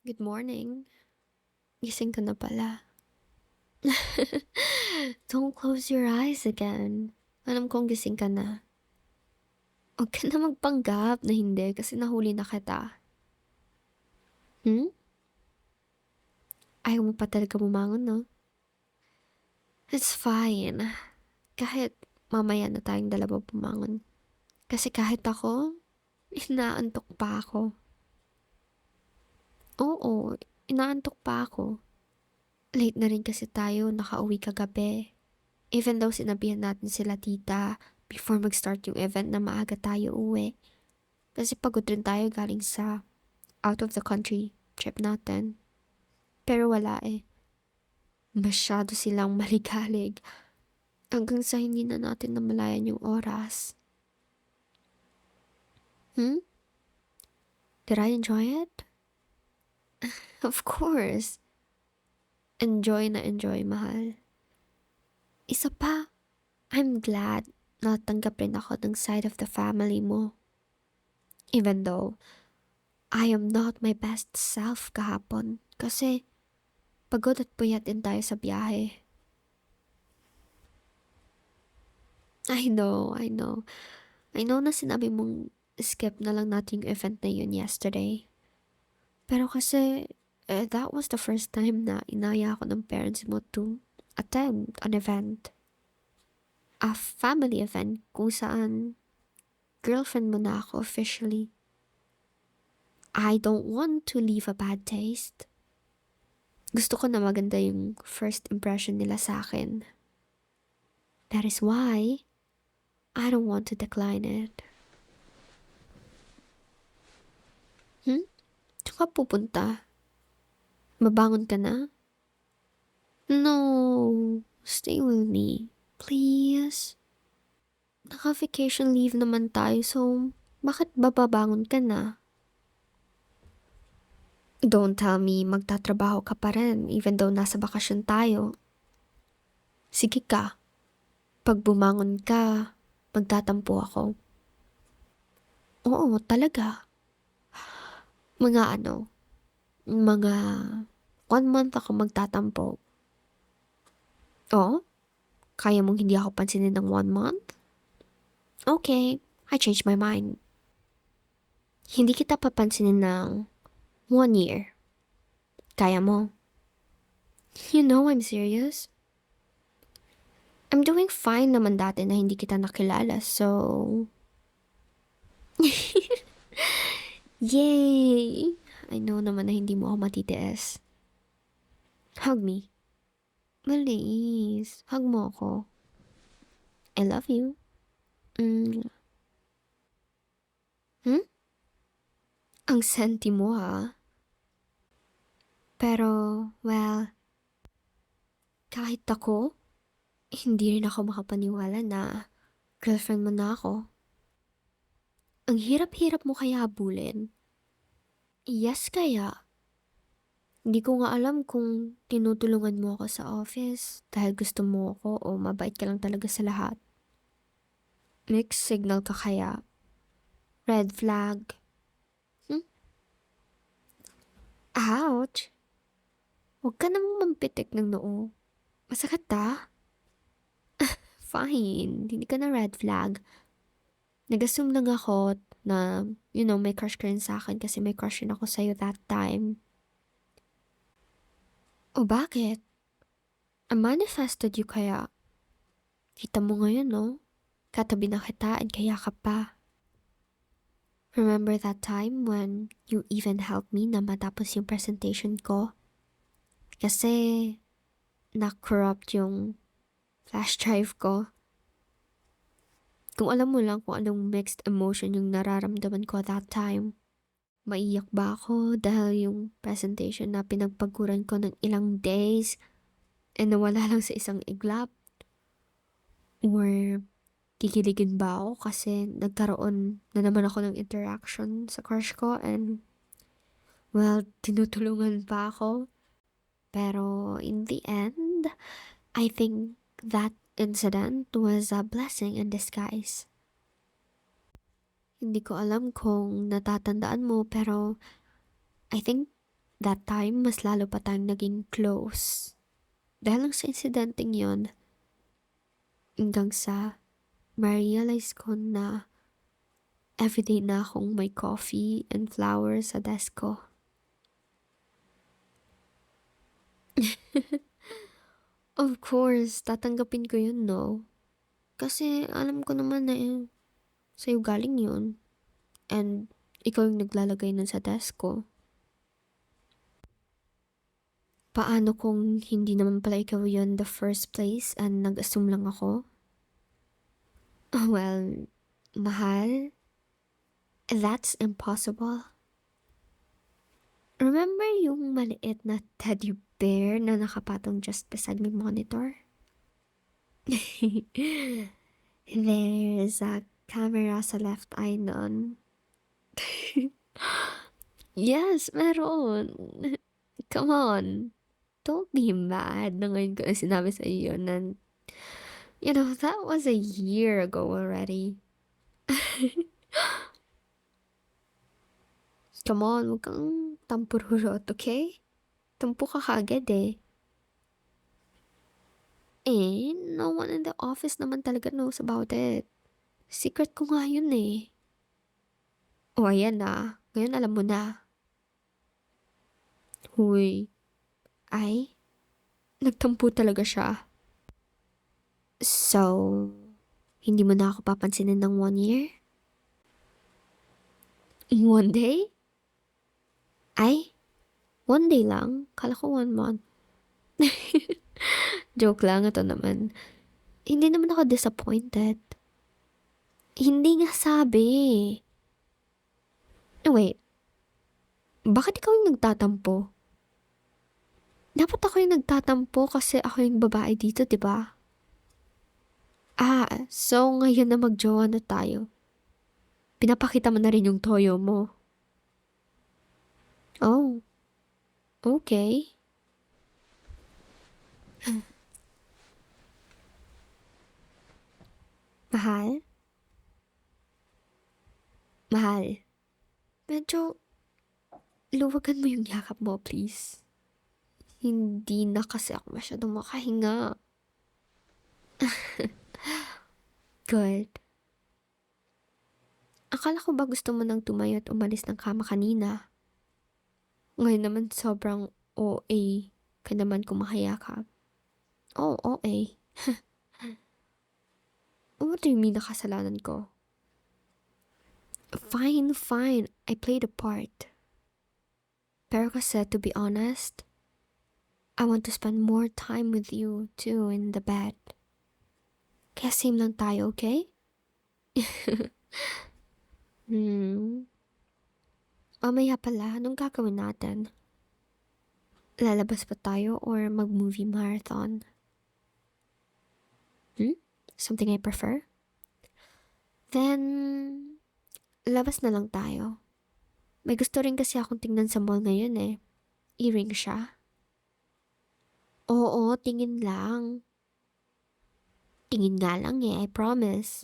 Good morning. Gising ka na pala. Don't close your eyes again. Alam kong gising ka na. Huwag ka na magpanggap na hindi kasi nahuli na kita. Hmm? Ayaw mo pa talaga bumangon, no? It's fine. Kahit mamaya na tayong dalawa bumangon. Kasi kahit ako, inaantok pa ako. Oo, inaantok pa ako. Late na rin kasi tayo, nakauwi kagabi. Even though sinabihan natin sila tita before mag-start yung event na maaga tayo uwi. Kasi pagod rin tayo galing sa out of the country trip natin. Pero wala eh. Masyado silang maligalig. Hanggang sa hindi na natin namalayan yung oras. Hmm? Did I enjoy it? Of course. Enjoy na enjoy, mahal. Isa pa, I'm glad natanggap rin ako ng side of the family mo. Even though I am not my best self kahapon kasi pagod at puyat din tayo sa biyahe. I know, I know. I know na sinabi mong skip na lang natin yung event na yun yesterday. Pero kasi that was the first time na inaya ako ng parents mo to attend an event. A family event kung saan girlfriend mo na ako officially. I don't want to leave a bad taste. Gusto ko na maganda yung first impression nila sa akin. That is why I don't want to decline it. Saan ka pupunta? Mabangon ka na? No, stay with me. Please. Naka-vacation leave naman tayo, so bakit bababangon ka na? Don't tell me magtatrabaho ka pa rin even though nasa bakasyon tayo. Sige ka. Pag bumangon ka, magtatampo ako. Oo, talaga. Mga ano, mga 1 month ako magtatampo. Oh? Kaya mong hindi ako pansinin ng 1 month? Okay, I changed my mind. Hindi kita papansinin ng 1 year. Kaya mo? You know I'm serious. I'm doing fine naman dati na hindi kita nakilala, so... Yay! I know naman na hindi mo ako matitiis. Hug me. Please, hug mo ako. I love you. Mm. Hmm? Ang senti mo ha. Pero, well, kahit ako, hindi rin ako makapaniwala na girlfriend mo na ako. Ang hirap-hirap mo kaya habulin. Yes kaya. Hindi ko nga alam kung tinutulungan mo ako sa office dahil gusto mo ako o mabait ka lang talaga sa lahat. Mixed signal ka kaya. Red flag. Hmm? Ouch! Huwag ka namang mampitik ng noo. Masakit ta? Fine, hindi ka na red flag. Nag-assume lang ako na, may crush ka rin sa akin kasi may crush rin ako sa'yo that time. O bakit? I manifested you kaya. Kita mo ngayon, no? Katabi na kita and kaya ka pa. Remember that time when you even helped me na matapos yung presentation ko? Kasi na-corrupt yung flash drive ko. Kung alam mo lang kung anong mixed emotion yung nararamdaman ko that time. Maiyak ba ako dahil yung presentation na pinagpaguran ko ng ilang days nawala lang sa isang iglap? Or kikiligin ba ako kasi nagkaroon na naman ako ng interaction sa crush ko and well, tinutulungan pa ako. Pero in the end, I think that incident was a blessing in disguise. Hindi ko alam kung natatandaan mo pero I think that time, mas lalo pa tayong naging close. Dahil lang sa insidenteng yon, hanggang sa ma-realize ko na everyday na akong may coffee and flowers sa desk ko. Of course, tatanggapin ko yun, no? Kasi alam ko naman na sa'yo galing yun. And ikaw yung naglalagay nun sa desk ko. Paano kung hindi naman pala ikaw yun the first place and nag-assume lang ako? Well, mahal, that's impossible. Remember yung maliit na teddy bear na nakapatong just beside my monitor? There's a camera sa left eye nun. Yes, meron. Come on. Don't be mad na ngayon ko na sinabi sa iyo na, that was a year ago already. Come on, huwag kang tampururot, okay? Tampo ka kagad eh. No one in the office naman talaga knows about it. Secret ko nga yun eh. O ayan na, ngayon alam mo na. Huy, ay, nagtampo talaga siya. So, hindi mo na ako papansinin ng 1 year? In 1 day? Ay, 1 day lang. Kala ko 1 month. Joke lang ito naman. Hindi naman ako disappointed. Hindi nga sabi. Wait, bakit ikaw yung nagtatampo? Dapat ako yung nagtatampo kasi ako yung babae dito, di ba? So ngayon na magjowa na tayo. Pinapakita mo na rin yung toyo mo. Oh, okay. Mahal? Mahal. Medyo luwagan mo yung yakap mo, please. Hindi na kasi ako masyadong makahinga. Good. Akala ko ba gusto mo nang tumayo at umalis ng kama kanina? Ngayon naman sobrang OA ka naman kumakayakap. Oh, OA. What do you mean nakasalanan ko? Fine, fine. I played a part. Pero kasi, to be honest, I want to spend more time with you too in the bed. Kaya same lang tayo, okay? Mamaya pala, anong gagawin natin? Lalabas pa tayo or mag-movie marathon? Something I prefer? Then, labas na lang tayo. May gusto rin kasi akong tingnan sa mall ngayon eh. Earring siya. Oo, tingin lang. Tingin nga lang eh, I promise.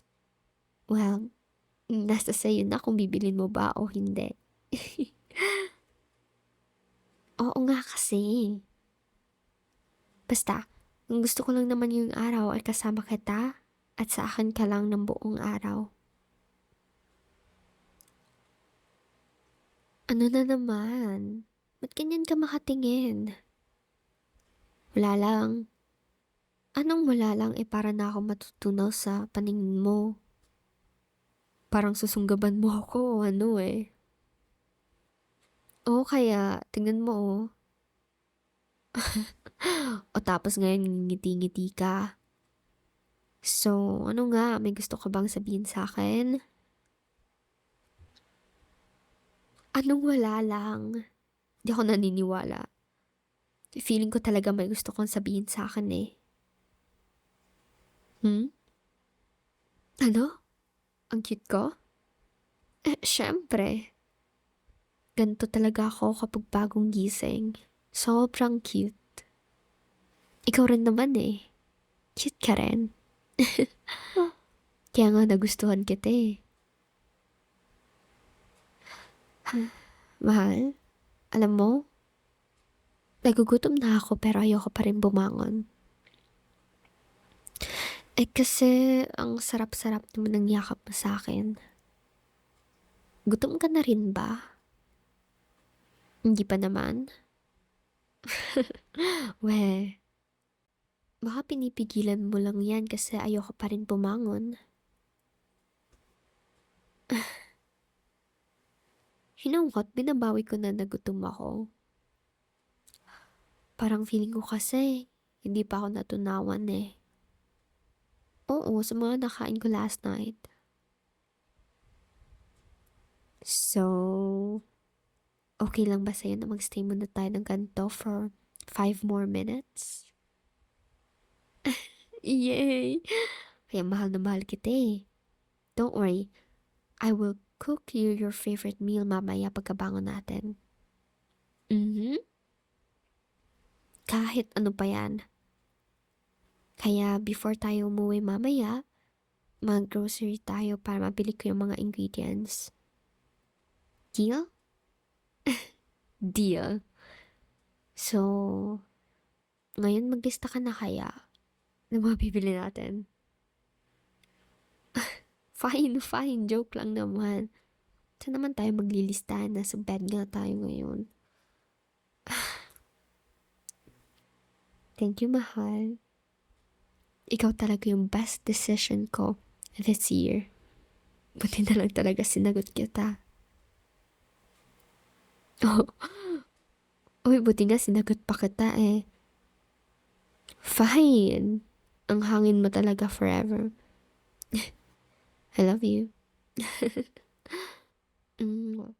Well, nasa sa'yo na kung bibilin mo ba o hindi. Oo nga kasi. Basta, ang gusto ko lang naman yung araw ay kasama kita at sa akin ka lang ng buong araw. Ano na naman? Ba't ganyan ka makatingin? Wala lang. Anong wala lang para na ako matutunaw sa paningin mo? Parang susunggaban mo ako, ano eh. Oo kaya, tingnan mo oh. O tapos ngayon ngiti-ngiti ka. So, ano nga, may gusto ka bang sabihin sa akin? Anong wala lang? Di ako naniniwala. Feeling ko talaga may gusto kong sabihin sa akin eh. Ano? Ang cute ko? Syempre. Ganito talaga ako kapag bagong gising. Sobrang cute. Ikaw rin naman eh. Cute ka rin. Kaya nga nagustuhan kita eh. Mahal, alam mo, Nagugutom na ako pero ayoko pa rin bumangon. Eh kasi ang sarap-sarap naman ng yakap mo sa akin. Gutom ka na rin ba? Hindi pa naman? Weh, baka pinipigilan mo lang yan kasi ayoko pa rin bumangon. You know what? Binabawi ko na nagutom ako. Parang feeling ko kasi, hindi pa ako natunawan eh. Oo, sa mga nakain ko last night. So, okay lang ba sa'yo na magstay muna tayo ng ganito for 5 more minutes? Yay! Kaya mahal na mahal kita eh. Don't worry, I will cook you your favorite meal mamaya pagkabangon natin. Mhm. Kahit ano pa yan. Kaya before tayo umuwi mamaya, mag-grocery tayo para mabili ko yung mga ingredients. Deal? Deal. So, ngayon maglista ka na kaya ng mga bibili natin? Fine, fine. Joke lang naman. Saan naman tayo maglilistahan? Nasa bed nga tayo ngayon. Thank you, mahal. Ikaw talaga yung best decision ko this year. Buti na lang talaga sinagot kita. Oh, uy, buti nga sinagot pa kita eh. Fine. Ang hangin mo talaga forever. I love you. Mm.